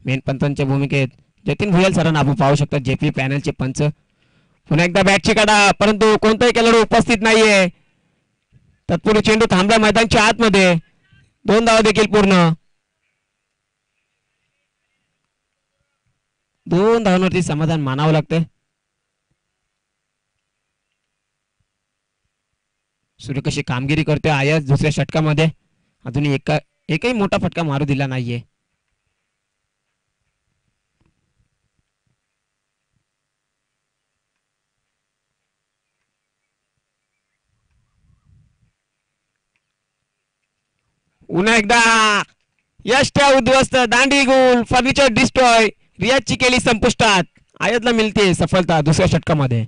Main पंचांच्या भूमिकेत जतीन भुयाल सरांना आपण पाहू शकता. जेपी पॅनलचे पंच. पुन्हा एकदा बॅटची काढा, परंतु कोणताही खेळाडू उपस्थित नाहीये. तत्पूर्वी चेंडू थांबला मैदानच्या आतमध्ये. 2 धावा देखील पूर्ण. 2 धावांवरती समाधान मानावं लागतं. सूर्य कशी कामगिरी करते आयस दुसऱ्या षटकामध्ये. अजून एकही मोठा फटका मारू दिला नाहीये. पुन्हा एकदा यष्ट उद्ध्वस्त, दांडी गुल, फर्निचर डिस्ट्रॉय. रियाजची केली संपुष्टात. आयतला मिळते सफलता दुसऱ्या षटकामध्ये.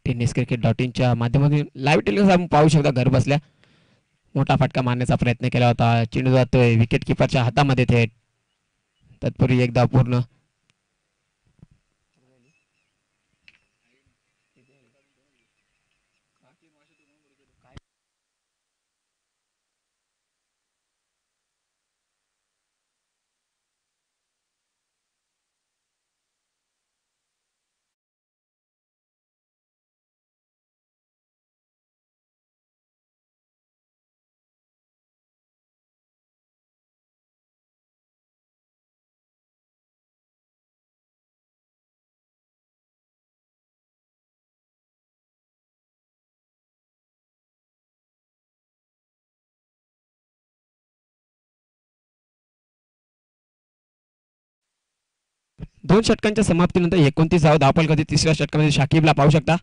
tenniscricket.inच्या माध्यमातून लाईव्ह टेलिकास्ट आपण पाहू शकता घर बसल्या. मोठा फटका मारण्याचा प्रयत्न केला होता. चेंडू जातोय विकेट किपरच्या हातामध्ये थेट. तत्पूर्वी एकदा पूर्ण. दोन षटकांच्या समाप्तीनंतर 29 धावफलक कधी तिसऱ्या षटकामध्ये शाकिबला पाहू शकता.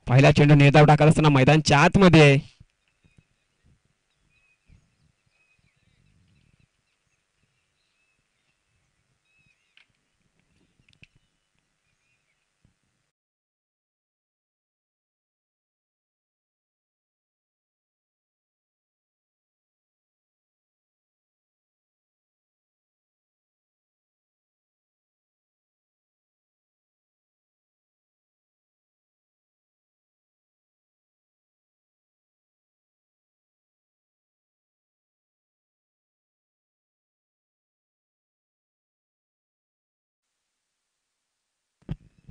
पहिला चेंडू निर्धाव टाकत असताना मैदानच्या आतमध्ये.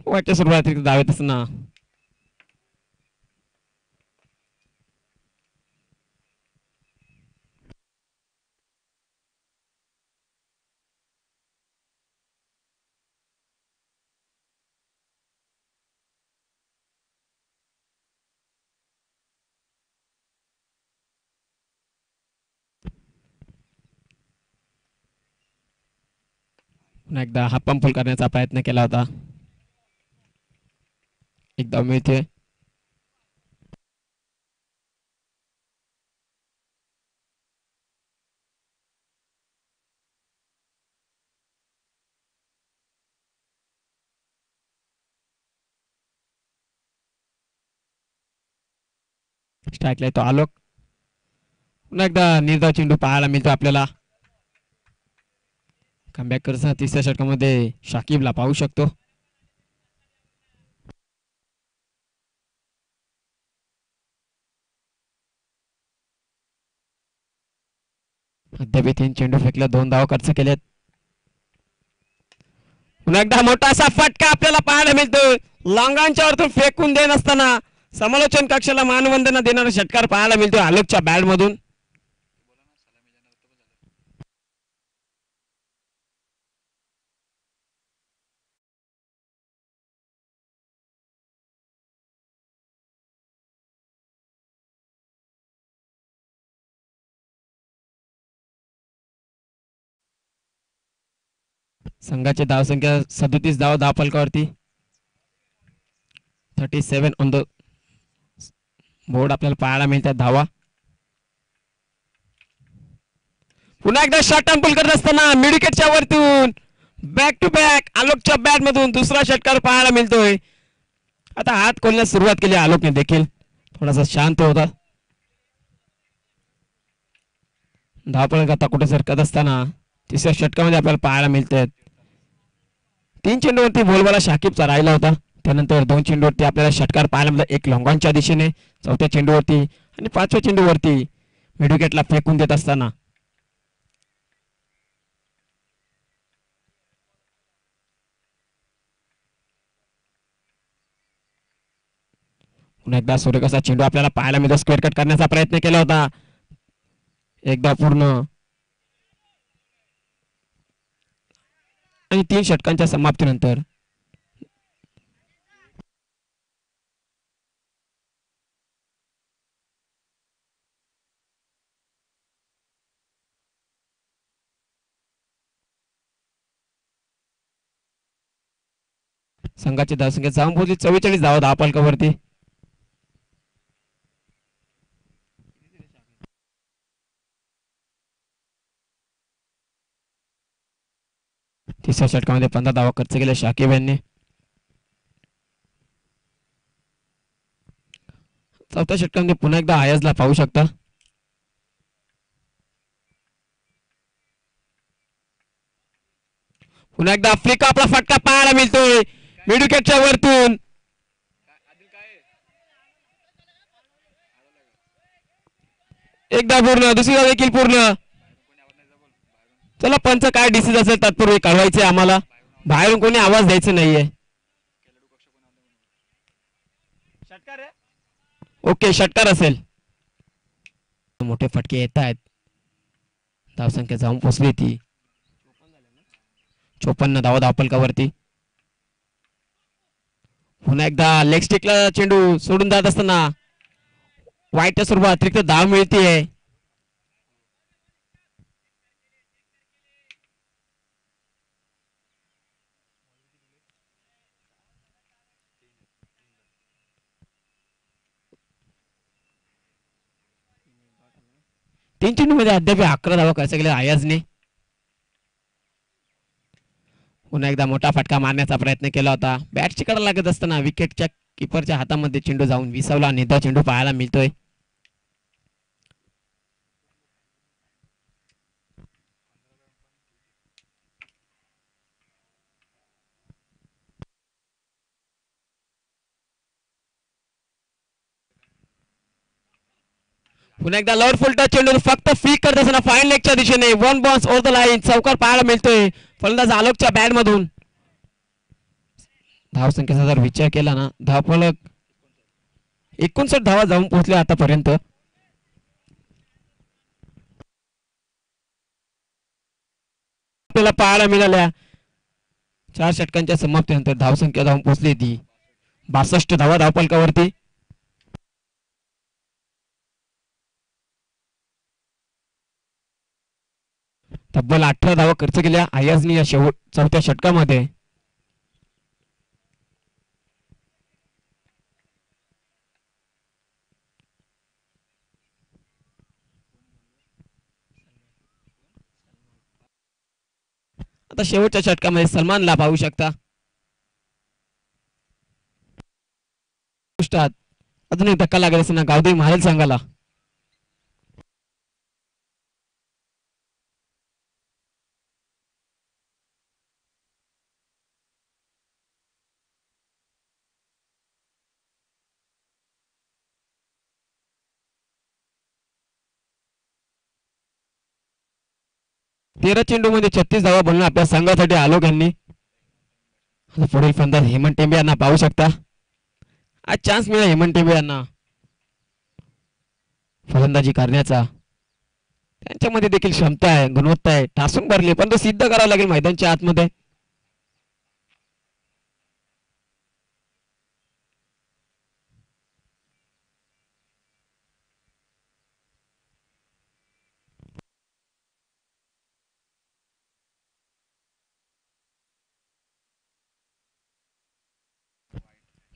वाटच्या सुरुवातीत धावेत असताना पुन्हा एकदा हा पंप करण्याचा प्रयत्न केला होता. एकदा मिळते. स्ट्राईकला येतो आलोक. पुन्हा एकदा निर्धाव चेंडू पाहायला मिळतो आपल्याला. कमबॅक करताना तिसऱ्या षटकामध्ये शाकिबला पाहू शकतो. अद्याप 3 चेंडू फेकले, 2 धावा खर्च केलेत. पुन्हा एकदा मोठा असा फटका आपल्याला पाहायला मिळतो. लांगांच्या वरतून फेकून देत असताना समालोचन कक्षाला मानवंदना देणारा षटकार पाहायला मिळतो आलोकच्या बॅट मधून. संघाची धावसंख्या 37 धाव धावफलकावरती. 37 ऑन द बोर्ड आपल्याला पाहायला मिळतात धावा. पुन्हा एकदा शॉर्ट पुल करत असताना मिडविकेटच्या वरतून बॅक टू बॅक आलोकच्या बॅट मधून दुसरा षटकार पाहायला मिळतोय. आता हात खोलण्यास सुरुवात केली आलोकने देखील. थोडासा शांत होता. धावफलक आता कुठे सरकत असताना तिसऱ्या षटकामध्ये आपल्याला पाहायला मिळतात. 3 चेंडूवरती बोलबाला शाकिबचा राहिला होता. त्यानंतर 2 चेंडूवरती आपल्याला षटकार पाहायला मिळाला, एक लॉंगॉनच्या दिशेने, चौथ्या चेंडूवरती आणि 5व्या चेंडूवरती मिडविकेटला फेकून देत असताना. पुन्हा एकदा सूर्यकसा चेंडू आपल्याला पाहायला मिळतो. स्क्वेअर कट करण्याचा प्रयत्न केला होता एकदा पूर्ण आणि 3 षटकांच्या समाप्तीनंतर संघाची धावसंख्या जाऊन पोहोचली 44 धावा धावफलकावरती. तिसऱ्या षटकामध्ये 15 धावा खर्च केल्या शाकिब यांनी. चौथ्या षटकामध्ये पुन्हा एकदा आयाजला पाहू शकता. पुन्हा एकदा आफ्रिका आपला फटका पाहायला मिळतोय मिडविकेटच्या वरतून. एकदा पूर्ण, दुसरीदा देखील पूर्ण. चला पंच काय डिसिजन असेल तत्पूर्वी कळवायचे आम्हाला. बाहेरून कोणी आवाज द्यायचा नाहीये. ओके षटकार असेल. मोठे फटके येत आहेत. धावसंख्या जाऊन पोचली ती 54 धावा धावफलकावरती. पुन्हा एकदा लेग स्टिकला चेंडू सोडून जात असताना वाईटच्या स्वरूपात अतिरिक्त धाव मिळते. तीन चेंडूमध्ये अद्याप 11 धावा खर्च केल्या आयाजने. पुन्हा एकदा मोठा फटका मारण्याचा प्रयत्न केला होता. बॅट चिकडा लागत असताना विकेटच्या किपरच्या हातामध्ये चेंडू जाऊन विसावला. निर्धाव चेंडू पाहायला मिळतोय. पुन्हा एकदा लॉर्ड फुलटा चेंडू फक्त फीक करत असताना फाईन लेगच्या दिशेने 1 बॉन्स ओव्हर द लाईन चौकार पाहायला मिळतोय फलंदाज आलोकच्या बॅट मधून. धावसंख्येचा जर विचार केला ना धावफलक 59 धावा जाऊन पोहोचले आतापर्यंत. आपल्याला पाहायला मिळाल्या 4 षटकांच्या समाप्तीनंतर धावसंख्या जाऊन पोहोचली ती 62 धावा धावफलकावरती. तब्बल 18 धावा खर्च केल्या आयाजनी या चौथ्या षटकामध्ये. आता शेवटच्या षटकामध्ये सलमानला पाहू शकता. अजून एक धक्का लागेल असताना गावदेवी महाराज संघाला. तेरा चेंडू मध्ये 36 धावा बोलणं आपल्या संघासाठी आलोक यांनी. पुढील फलंदाज हेमंत टेंबे यांना पाहू शकता. आज चान्स मिळाला हेमंत टेंबे यांना फलंदाजी करण्याचा. त्यांच्यामध्ये देखील क्षमता आहे, गुणवत्ता आहे, ठासून भरली पण तो सिद्ध करावा लागेल मैदानच्या आतमध्ये.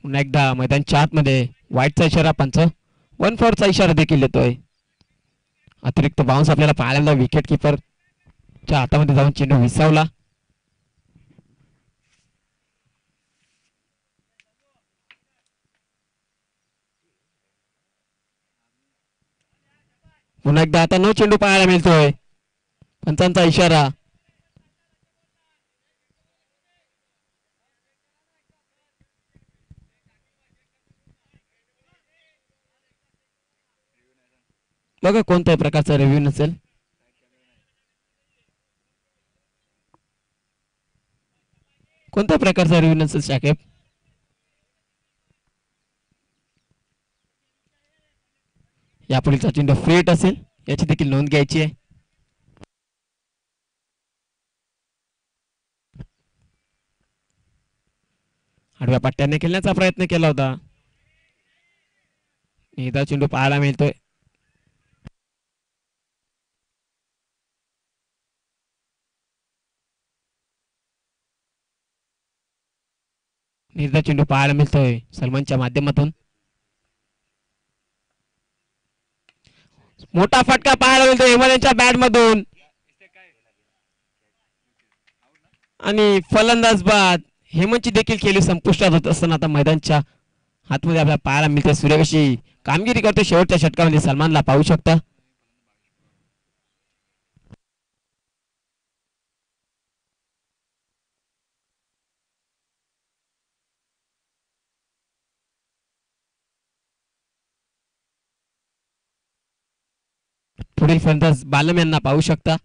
पुन्हा एकदा मैदानच्या आतमध्ये वाईटचा इशारा पंच 1 फॉरचा इशारा देखील येतोय. अतिरिक्त बाउन्स आपल्याला पाहायला विकेट किपरच्या हातामध्ये जाऊन चेंडू विसावला. पुन्हा एकदा आता 9 चेंडू पाहायला मिळतोय. पंचांचा इशारा. बघा कोणत्याही प्रकारचा रिव्ह्यू नसेल. कोणत्या प्रकारचा रिव्ह्यू नसेल शाखेब. यापुढील चेंडू फ्रेट असेल याची देखील नोंद घ्यायची आहे. आडव्या पट्ट्याने खेळण्याचा प्रयत्न केला होता. एकदा चेंडू पाहायला मिळतोय. निर्धा चेंडू पाहायला मिळतोय सलमानच्या माध्यमातून. मोठा फटका पाहायला मिळतो हेमंतच्या बॅट मधून आणि फलंदाज बाद. हेमंतची देखील खेळी संपुष्टात होत असताना आता मैदानच्या हातमध्ये आपल्याला पाहायला मिळते. सूर्यवंशी कामगिरी करतो शेवटच्या षटकामध्ये. सलमानला पाहू शकता. पुढील फलंदाज बालम यांना पाहू शकता.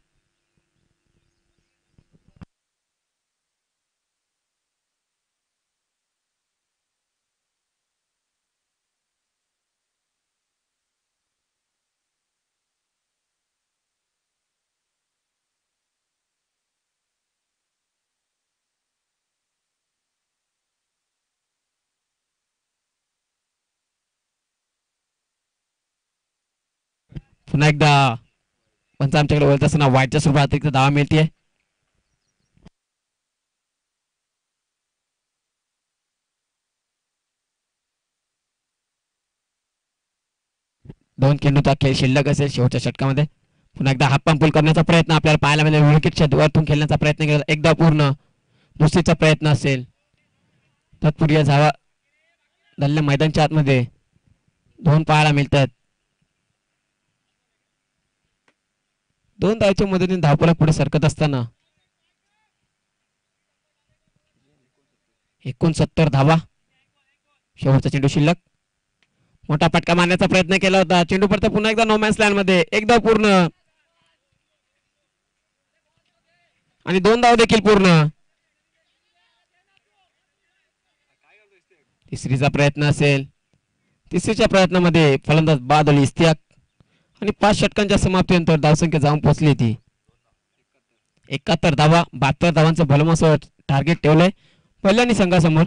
पुन्हा एकदा पंच आमच्याकडे वळत असताना वाईटच्या स्वरूपात अतिरिक्त धावा मिळते. दोन चेंडूचा खेळ शिल्लक असेल शेवटच्या षटकामध्ये. पुन्हा एकदा हात पंपूल करण्याचा प्रयत्न आपल्याला पाहायला मिळेल. विकेटच्या वरतून खेळण्याचा प्रयत्न केला एकदा पूर्ण. दुसरीचा प्रयत्न असेल. तत्पूर्वी या धावा धरल्या मैदानच्या आतमध्ये 2 पाहायला मिळतात. 2 धावच्या मदतीने धावपळा पुढे सरकत असताना 69 धावा. शेवटचा चेंडू शिल्लक. मोठा फटका मारण्याचा प्रयत्न केला होता. चेंडू पडतो पुन्हा एकदा नो मॅन्स लँड मध्ये. एकदा पूर्ण आणि 2 धाव देखील पूर्ण. तिसरीचा प्रयत्न असेल. तिसरीच्या प्रयत्नामध्ये फलंदाज बाद अली इस्तियाक आणि 5 षटकांच्या समाप्तीनंतर धावसंख्या जाऊन पोहोचली ती 71 धावा. 72 धावांचं भलमोसं टार्गेट ठेवलंय पहिल्यानी संघासमोर.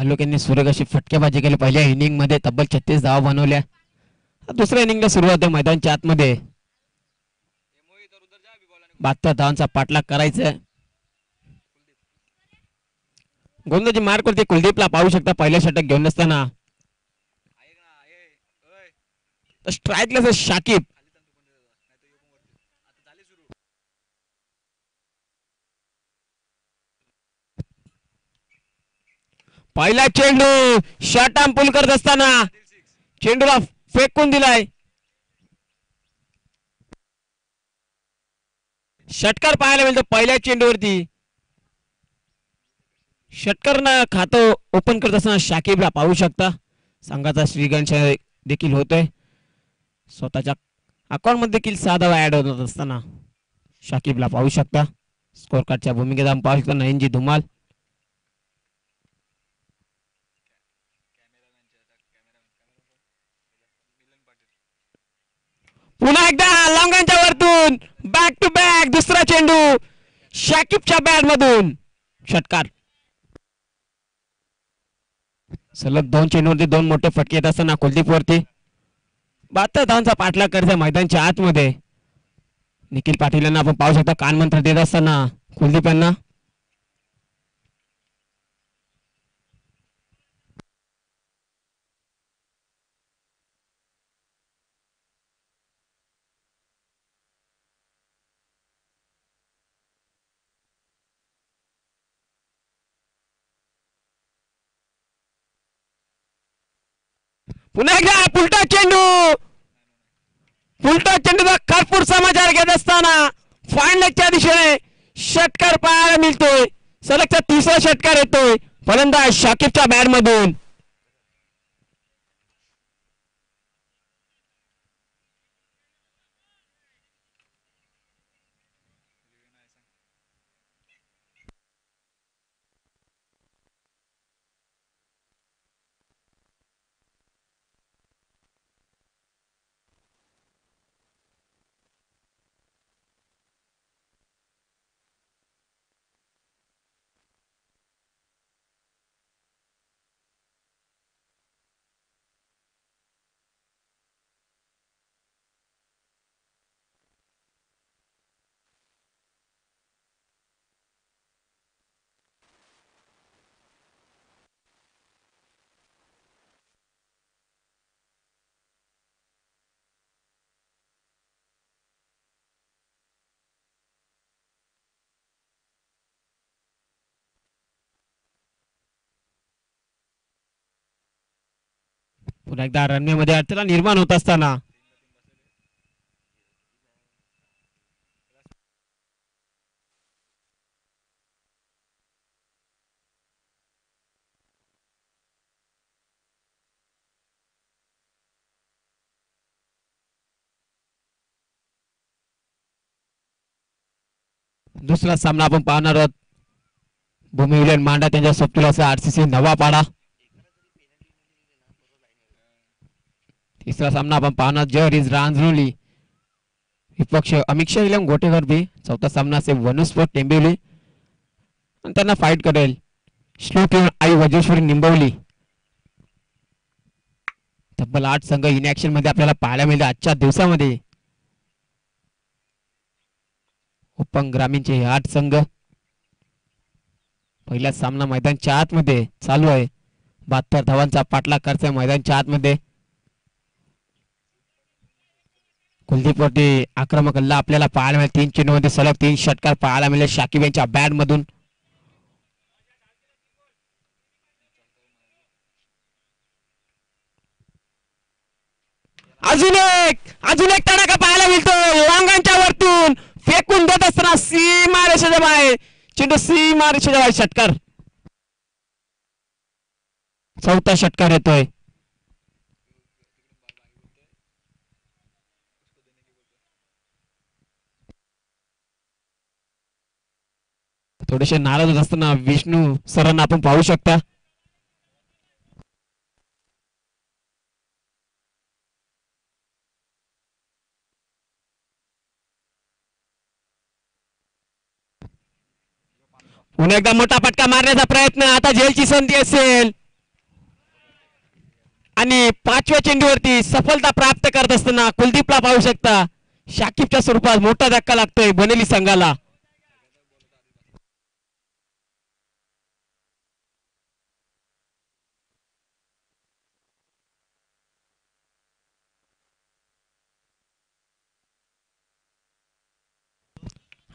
आलोक यांनी सुरेख अशी फटकेबाजी केली पहिल्या इनिंग मध्ये तब्बल 36 धावा बनवल्या. दुसऱ्या इनिंगला सुरुवात आहे मैदानच्या आतमध्ये 72 धावांचा पाठलाग करायचा. गोलंदाजी मार्क वरती कुलदीपला पाहू शकता पहिल्या षटक घेऊन असताना. स्ट्राईकला शाकिब पहिला चेंडू शॉर्ट आर्म पुल करत असताना चेंडूला फेकून दिलाय. षटकार पाहायला मिळतो पहिल्या चेंडूवरती. षटकारनं खातं ओपन करत असताना शाकिबला पाहू शकता. संघाचा श्रीगणेश देखील होतोय. स्वतःच्या अकाउंट मध्ये देखील 6 धावा ऍड होत असताना शाकिबला पाहू शकता. स्कोर कार्डच्या भूमिकेत आपण पाहू शकता नयनजी धुमाल. पुन्हा एकदा लॉंगांच्या वरतून बॅक टू बॅक दुसरा चेंडू शाकिबच्या बॅट मधून षटकार. सलग 2 चेंडूवरती 2 मोठे फटके येत असताना कुलदीप वरती 72 धावांचा पाठलाग करायचा मैदानच्या आतमध्ये. निखिल पाटील यांना आपण पाहू शकता कानमंत्र देत असताना कुलदीप यांना. पुन्हा एकदा पुलटा चेंडूचा खरपूर समाचार घेत असताना फायनलच्या दिशेने षटकार पाहायला मिळतोय. सलगचा 3रा षटकार येतोय फलंदाज शाकिबच्या बॅट मधून. पुन्हा एकदा रणनीतीमध्ये अडथळा निर्माण होत असताना दुसरा सामना आपण पाहणार आहोत. भूमी विलेन मांडा त्यांच्या सोबतीला आरसीसी नवापाडा. तिसरा सामना आपण पाहणार जहरीज रांजरोली विपक्ष अमिक्षा इलम गोटेकर बी. चौथा सामना असेल वनुस्फोट टेंबिवली आणि त्यांना फाईट करेल श्लोक आई वज्रेश्वरी निंबवली. तब्बल 8 संघ इन ऍक्शन मध्ये आपल्याला पाहायला मिळते आजच्या दिवसामध्ये. उपंग ग्रामीणचे 8 संघ. पहिला सामना मैदानच्या आतमध्ये चालू आहे. 72 धावांचा पाठलाग करतोय मैदानच्या आतमध्ये. कुलदीप वरती आक्रमक हल्ला आपल्याला पाहायला मिळेल. 3 चेंडूमध्ये सलग 3 षटकार पाहायला मिळेल शाकिब यांच्या बॅट मधून. अजून एक तडाखा पाहायला मिळतो वांगांच्या वरतून फेकून देत असताना सीमा रेषेच्या बाहेर चेंडू सीमा रेषेच्या बाहेर षटकार. चौथा षटकार येतोय. थोडेसे नाराज होत असताना विष्णू सरांना आपण पाहू शकता. पुन्हा एकदा मोठा फटका मारण्याचा प्रयत्न. आता झेलची संधी असेल. आणि पाचव्या चेंडूवरती सफलता प्राप्त करत असताना कुलदीपला पाहू शकता शाकिबच्या स्वरूपात मोठा धक्का लागतोय बनेली संघाला.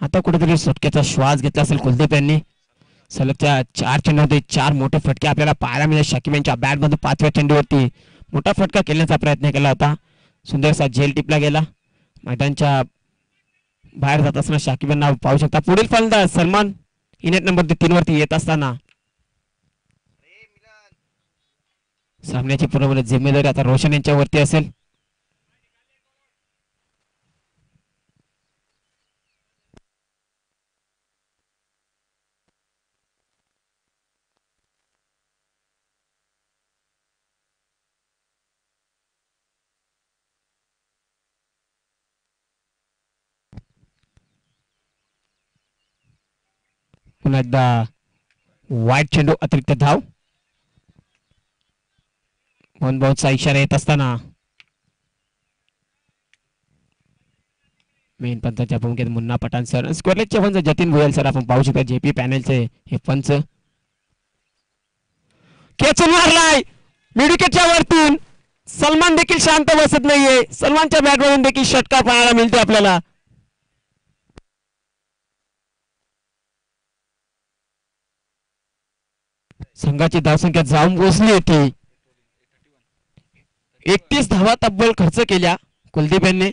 आता कुठेतरी सुटकेचा श्वास घेतला असेल कुलदीप यांनी. सलगच्या 4 चेंडूमध्ये 4 मोठे फटके आपल्याला पाहायला मिळाले. शाकिब यांच्या बॅटमधून 5व्या चेंडूवरती मोठा फटका खेळण्याचा प्रयत्न केला होता. सुंदरसा झेल टिपला गेला. मैदानच्या बाहेर जात असताना शाकिब यांना पाहू शकता. पुढील फलंदाज सलमान इनेट नंबर 3 वरती येत असताना सामन्याची पूर्णपणे जिम्मेदारी आता रोशन यांच्यावरती असेल. पुन्हा एकदा वाईट चेंडू अतिरिक्त धाव. वन बाउन्सचा इशारा येत असताना मेन पंचाच्या भूमिकेत मुन्ना पठाण सर, स्क्वेअरलेसचे पंच जतीन भुयाल सर आपण पाहू शकता. जेपी पॅनलचे हे पंच. खेचून मारलाय मिडविकेटच्या वरतून. सलमान देखील शांत बसत नाहीये. सलमानच्या बॅटमधून देखील षटकार पाहायला मिळते आपल्याला. संघाची धावसंख्या जाऊन पोहोचली होती. 31 धावा तब्बल खर्च केल्या कुलदीप यांनी.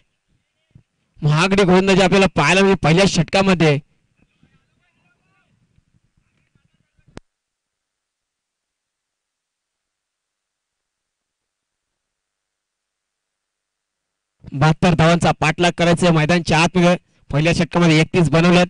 महागडी गोलंदाजी आपल्याला पाहायला मिळते पहिल्या षटकामध्ये. बहात्तर धावांचा पाठलाग करायचा मैदानच्या आतमध्ये. पहिल्या षटकामध्ये 31 बनवल्यात.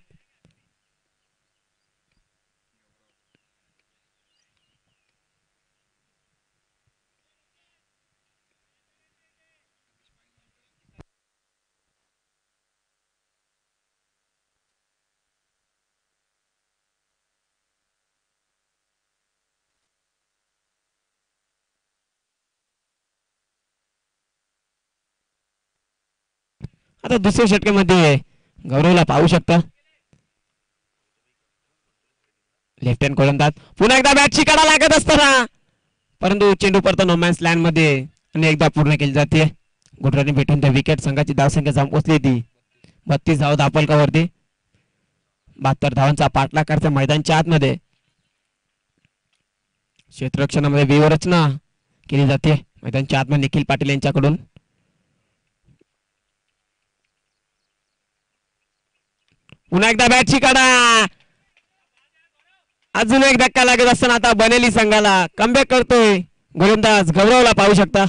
आता दुसऱ्या षटकामध्ये गौरवला पाहू शकता. लेफ्ट हँड गोलंदाज पुन्हा एकदा बॅटची कडा लागत असताना परंतु चेंडू परत नो मॅन्स लँड मध्ये आणि एकदा पूर्ण केली जाते. गुटराने भेटून त्या विकेट संघाची धावसंख्या जाऊन पोहोचली ती 32 धाव दापलकावरती. 72 धावांचा पाठलाग करता मैदानच्या आतमध्ये. क्षेत्ररक्षणामध्ये व्यूहरचना केली जाते मैदानच्या आतमध्ये निखिल पाटील यांच्याकडून. पुन्हा एकदा बॅटची काढा. अजून एक धक्का लागत असताना आता बनेली संघाला कमबॅक करतोय गोलंदाज गौरवला पाहू शकता.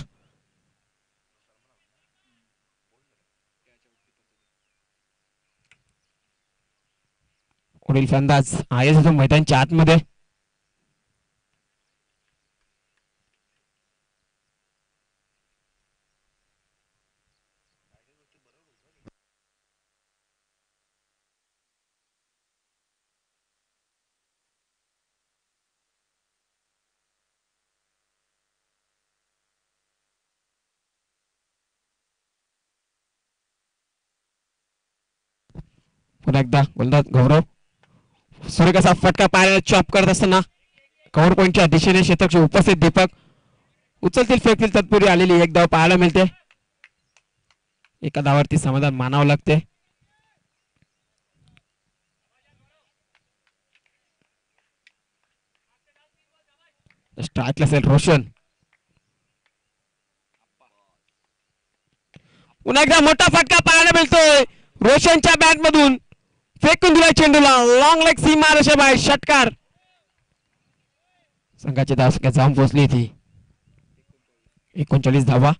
पुढील फलंदाज आहेच होतो मैदानच्या आतमध्ये. पुन्हा एकदा गोलंदाज गौरव. सूर्यकाचा फटका पायाला चॉप करत असताना कव्हर पॉइंटच्या दिशेने क्षेत्ररक्षक उपस्थित दीपक उचलतील फेकतील तत्पूर्वी आलेली एक धाव पाहायला मिळते. एका धावावरती समाधान मानावं लागते. स्ट्राईकला असेल रोशन. पुन्हा एकदा मोठा फटका पाहायला मिळतोय रोशनच्या बॅट मधून. फेकून दिला चेंडूला लॉंग लेग सीमा बाहेर षटकार. संघाची धावसंख्या जाऊन पोहोचली ती 39 धावा.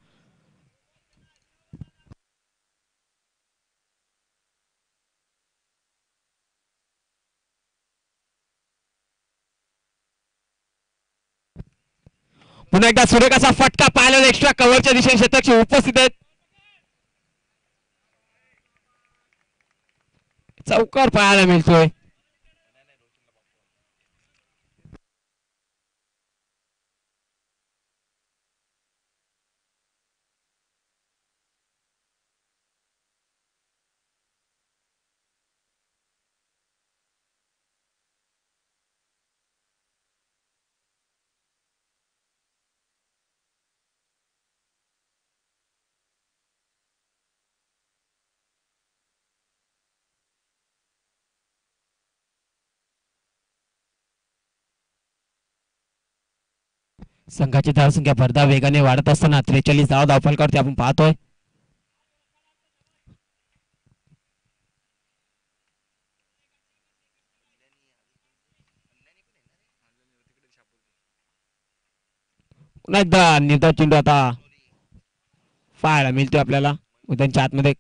पुन्हा एकदा सूर्यकाचा फटका पाहायला एक्स्ट्रा कव्हरच्या दिशेने क्षेत्ररक्षक उपस्थित आहेत. चौकार पाहायला मिळतोय. संघाची धावसंख्या भरधाव वेगाने वाढत असताना 43 धाव धावफलकावरती आपण पाहतोय. पुन्हा एकदा निर्धाव चेंडू आता पाहायला मिळतोय आपल्याला मैदानच्या आतमध्ये.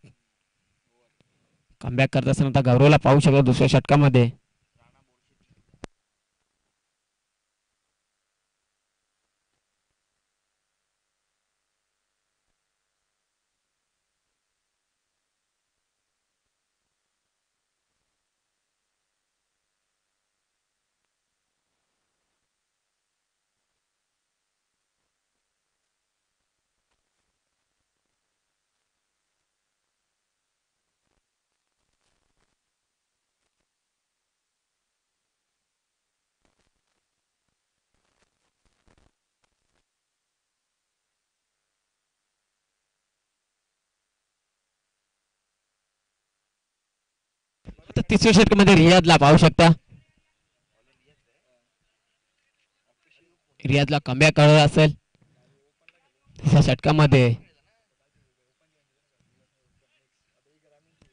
कमबॅक करत असताना आता गौरवला पाहू शकतो दुसऱ्या षटकामध्ये. आता तिसऱ्या षटकामध्ये रियादला पाहू शकता. रियादला कमबॅक करत असेल तिसऱ्या षटकामध्ये.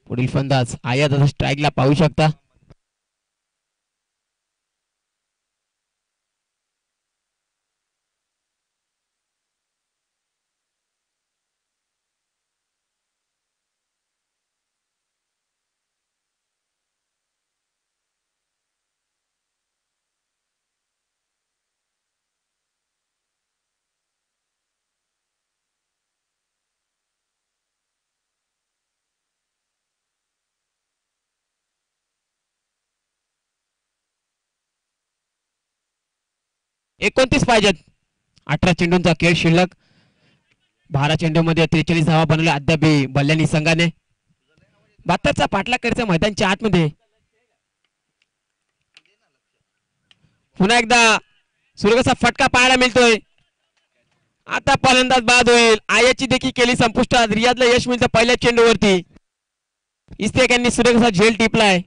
पुढील फलंदाज आयात आता स्ट्राईकला पाहू शकता. एकोणतीस पाहिजेत. 18 चेंडूंचा खेळ शिल्लक. 12 चेंडूमध्ये 43 धावा बनवल्या अद्याप बल्ल्यानी संघाने. 72चा पाठलाग करायचा मैदानच्या आतमध्ये. पुन्हा एकदा सुरेखाचा फटका पाहायला मिळतोय. आता फलंदाज बाद होईल. आयाची देखील केली संपुष्टात. रियादला यश मिळतं पहिल्या चेंडूवरती. इस्तेक यांनी सुरेखाचा झेल टिपलाय.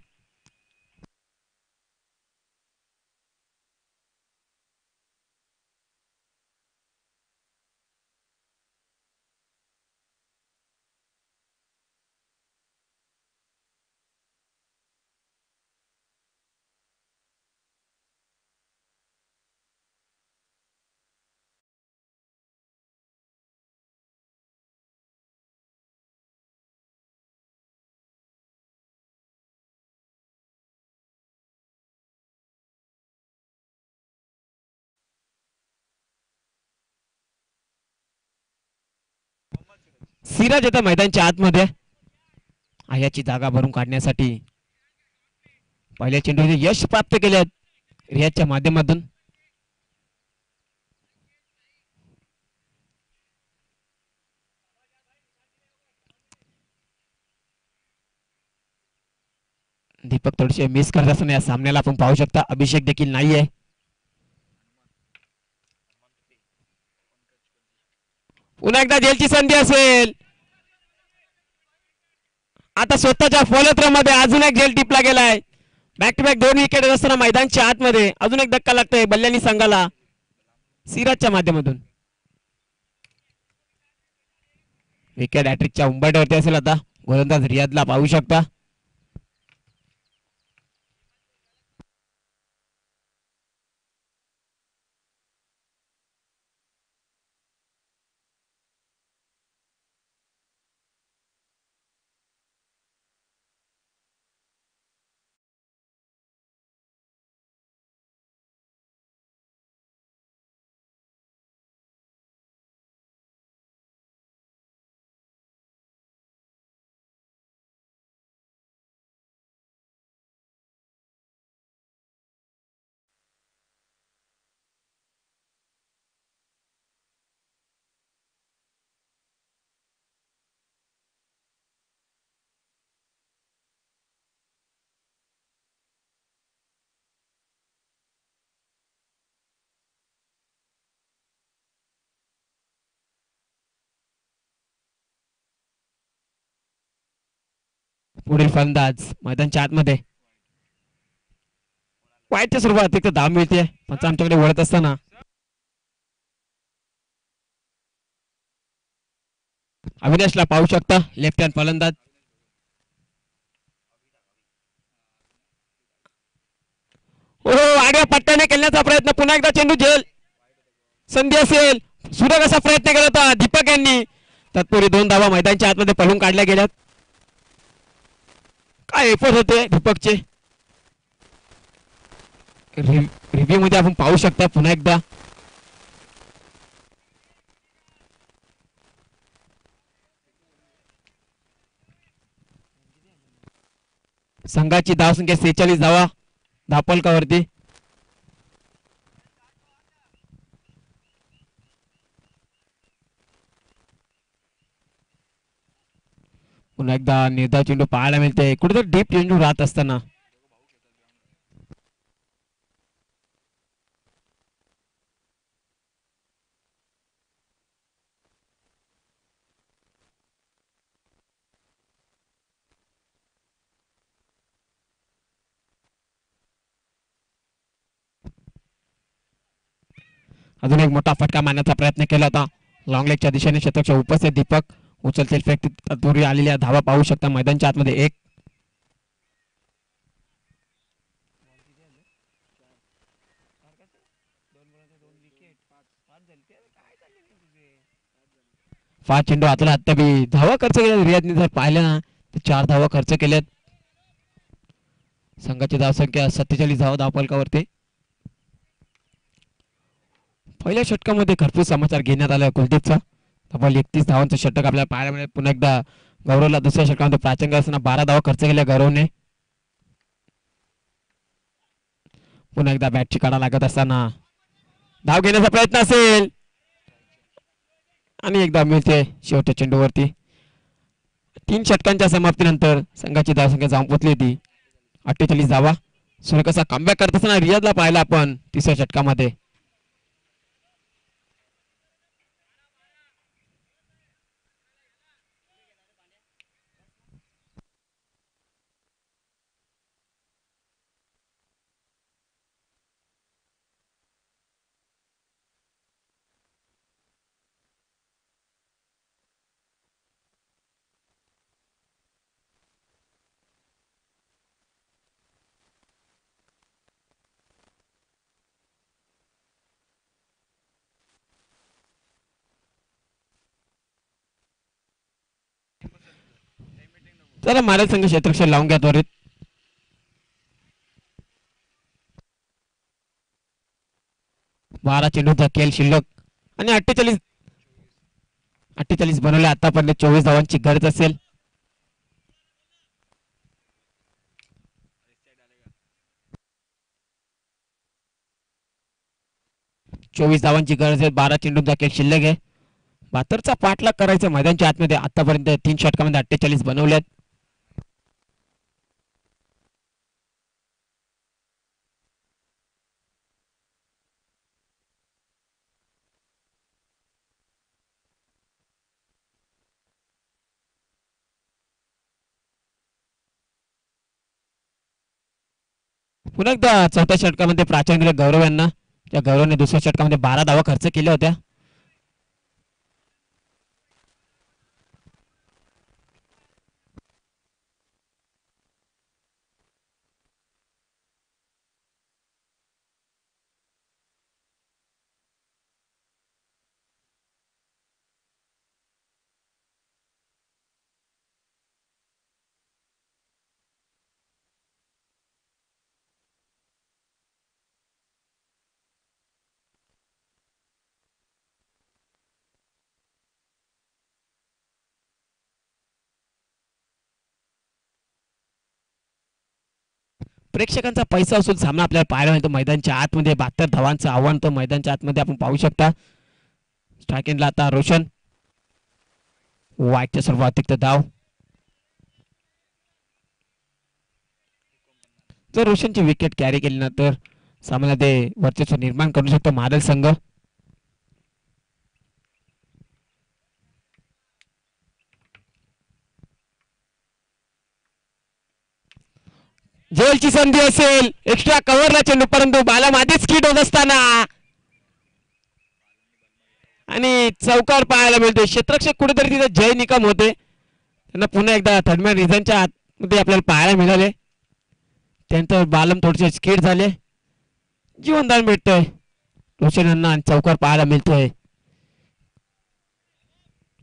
सिराज येतं मैदानच्या आतमध्ये आयाची जागा भरून काढण्यासाठी. पहिल्या चेंडूचे यश प्राप्त केले रियादच्या माध्यमातून. दीपक थोडेसे मिस करत असताना या सामन्याला आपण पाहू शकता. अभिषेक देखील नाहीये. पुन्हा एकदा जेलची संधी असेल. आता स्वतःच्या फॉलोथ्रोमध्ये अजून एक जेल टिपला गेलाय. बॅक टू बॅक 2 विकेट असताना मैदानच्या आतमध्ये अजून एक धक्का लागतोय बल्ल्यानी संघाला सिराजच्या माध्यमातून. विकेट हॅट्रिकच्या उंबरठ्यावरती असेल. आता गोलंदाज रियादला पाहू शकता. पुढील फलंदाज मैदानच्या आतमध्ये. वाईटच्या स्वरूपात अतिरिक्त धाव मिळते पंच आमच्याकडे वळत असताना. अविनाशला पाहू शकता लेफ्ट हँड फलंदाज. हो आडव्या पट्ट्याने खेळण्याचा प्रयत्न, पुन्हा एकदा चेंडू झेल संधी असेल. सुरेख असा प्रयत्न केला होता दीपक यांनी. तत्पूर्वी 2 धावा मैदानाच्या आतमध्ये पळून काढल्या गेल्यात. काय एफर्ट होते दीपकचे. रिव्ह्यू मध्ये आपण पाहू शकता पुन्हा एकदा. संघाची धावसंख्या 46 धावा धापलकावरती. पुन्हा एकदा निर्धाव चेंडू पाहायला मिळते कुठेतरी डीप चेंडू राहत असताना. अजून एक मोठा फटका मारण्याचा प्रयत्न केला होता लॉंग लेगच्या दिशेने. शतकच्या उपस्थित दीपक उचलतील फेक तत्पूर्वी आलेल्या धावा पाहू शकता मैदानच्या आतमध्ये. एक पाच चेंडू हाताला बी धावा खर्च केल्या. रियाजने जर पाहिलं ना तर 4 धावा खर्च केल्यात. संघाची धावसंख्या 47 धावा धावफलकावरती. पहिल्या षटकामध्ये घरपूर समाचार घेण्यात आला कुलदीपचा. तब्बल 31 धावांचं षटक आपल्याला पाहायला मिळेल. पुन्हा एकदा गौरवला दुसऱ्या षटकामध्ये प्राचंग असताना 12 धावा खर्च केल्या गौरवने. पुन्हा एकदा बॅटची काढा लागत असताना धाव घेण्याचा प्रयत्न असेल आणि एकदा मिळते शेवटच्या चेंडूवरती. 3 षटकांच्या समाप्तीनंतर संघाची धावसंख्या जाऊन पोचली होती 48 धावा. सुरेख असा कमबॅक करत असताना रियाजला पाहिला आपण तिसऱ्या षटकामध्ये. चला महाराज संघ क्षेत्रक्षण लावून घ्या त्वरित. बारा चेंडूचा खेळ शिल्लक आणि 48 बनवले आतापर्यंत. 24 धावांची गरज असेल. चोवीस धावांची गरज आहे. 12 चेंडूचा खेळ शिल्लक आहे. 72चा पाठलाग करायचा मैदानच्या आतमध्ये. आतापर्यंत 3 षटकामध्ये 48 बनवल्यात. पुन्हा एकदा चौथ्या षटकामध्ये प्राचार्य दिले गौरव यांना. त्या गौरवने दुसऱ्या षटकामध्ये 12 धावा खर्च केल्या होत्या. प्रेक्षकांचा पैसा असून सामना आपल्याला पाहायला मिळतो मैदानच्या आतमध्ये. 72 धावांचं आव्हान तो मैदानच्या आतमध्ये आपण पाहू शकता. स्ट्रायकिंगला आता रोशन. वाईटच्या सर्व अतिरिक्त धाव. जर रोशनची विकेट कॅरी केली ना तर सामन्यामध्ये वर्चस्व निर्माण करू शकतो महाराज संघ. जेलची संधी असेल. एक्स्ट्रा कव्हरला चेंडू परंतु बाला आधीच स्किट होत असताना आणि चौकार पाहायला मिळतोय. क्षेत्ररक्षक कुठेतरी तिथे जय निकम होते, त्यांना पुन्हा एकदा थर्डमॅन रिझनच्या आतमध्ये आपल्याला पाहायला मिळाले. त्यानंतर बालम थोडेसे स्किड झाले, जीवनदान भेटतंय रोशन यांना आणि चौकार पाहायला मिळतोय.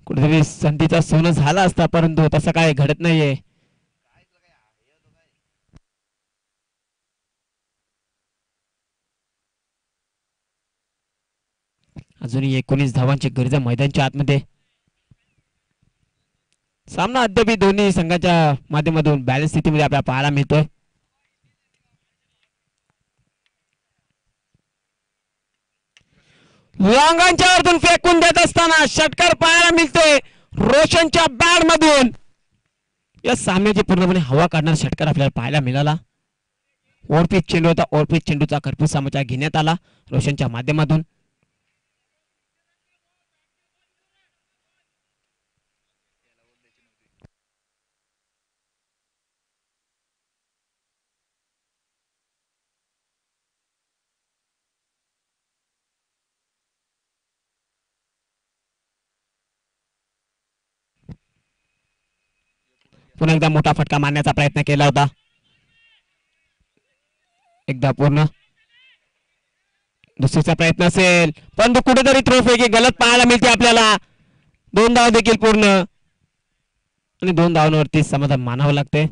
कुठेतरी संधीचा सोनं झाला असता, परंतु तसं काय घडत नाहीये. अजूनही 19 धावांची गरज मैदानच्या आतमध्ये. सामना अद्याप दोन्ही संघाच्या माध्यमातून बॅलन्स स्थितीमध्ये आपल्याला पाहायला मिळतोय. लॉंगांच्या वरतून फेकून देत असताना षटकार पाहायला मिळतोय रोशनच्या बॅट मधून. या सामन्याची पूर्णपणे हवा काढणारा षटकार आपल्याला पाहायला मिळाला. ओव्हरपिच चेंडू होता, ओव्हरपिच चेंडूचा खरपूस सामना घेण्यात आला रोशनच्या माध्यमातून. पुन्हा एकदा मोठा फटका मारण्याचा प्रयत्न केला होता, एकदा पूर्ण दुसरीचा प्रयत्न असेल, पण कुठेतरी थ्रो फेकी गलत पाहायला मिळते आपल्याला. 2 धाव देखील पूर्ण आणि 2 धावांवरती समाधान मानावं लागते.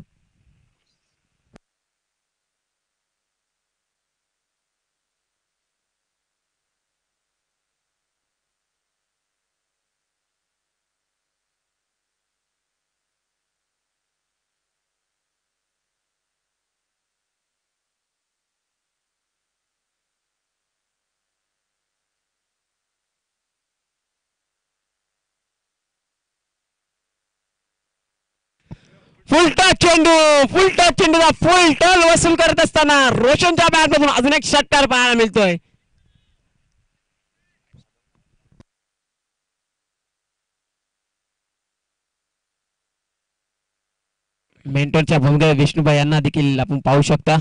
फुल टच चेंडू, फुल टच चेंडूचा फुल टच वसूल करत असताना रोशनच्या बॅटमधून अजून एक षटकार पाहायला मिळतोय. मेंटरच्या भूमिकेत विष्णुभाई यांना देखील आपण पाहू शकता.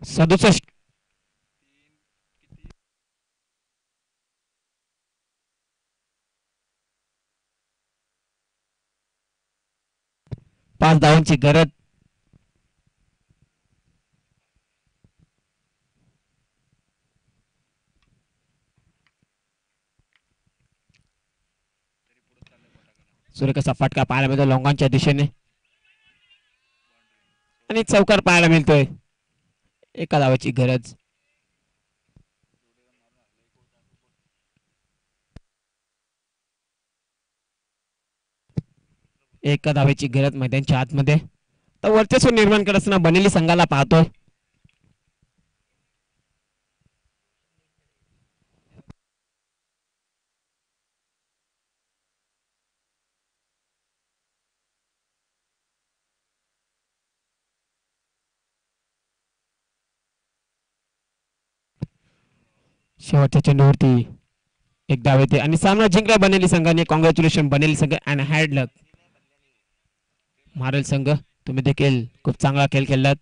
सदुसष्ट 5 धावांची गरज. सूर्यकसा फटका पाहायला मिळतो लॉंगांच्या दिशेने आणि चौकार पाहायला मिळतोय. एका धावाची गरज. एका धावेची गरज मैदानच्या आतमध्ये. तर वर्चस्व निर्माण करत असताना बनेली संघाला पाहतोय. शेवटच्या चेंडूवरती एक धाव येते आणि सामना जिंकला बनेली संघाने. कॉंग्रॅच्युलेशन बनेली संघ अँड हॅड लक. मारेल संघ, तुम्ही देखील खूप चांगला खेळ खेळलात.